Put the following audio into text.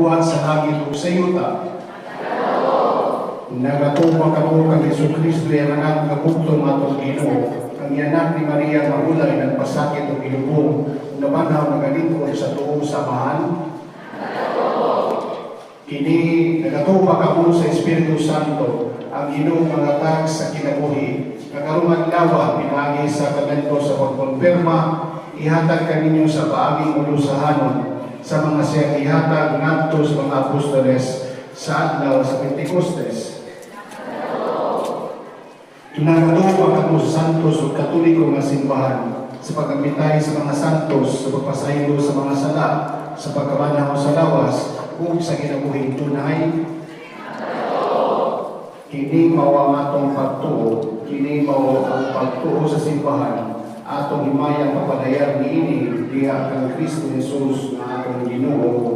buhat sa langit ug sa yuta. Nagatuwa kamo kang Jesucristo ang anak nga bugtong atong Ginoo. Ang anak ni Maria maulay nagpasakit ug ilubong nabanhaw nagalingkod sa tuong samahan. Kini nagatuwa kamo sa Espiritu Santo ang Ginoong mangatag sa kinabuhi. Kakarong adlaw pinagi sa kanadto sa pagkonfirma ihatag kaninyo sa paaging ulusahanon sa mga siyang ihatag ngadto sa mga apostoles sa adlaw sa Pentecostes. Nagatuwa kamo sa santos ug katoliko nga simbahan sa pagambitay sa mga santos sa pagpasaylo sa mga sala sa pagkabanaw sa lawas ug sa kinabuhing tunay. Kini mao ang atong pagtuo, kini mao ang pagtuo sa simbahan, atong himayang papadayag niini diha kang Kristo Jesus nga atong Ginoo.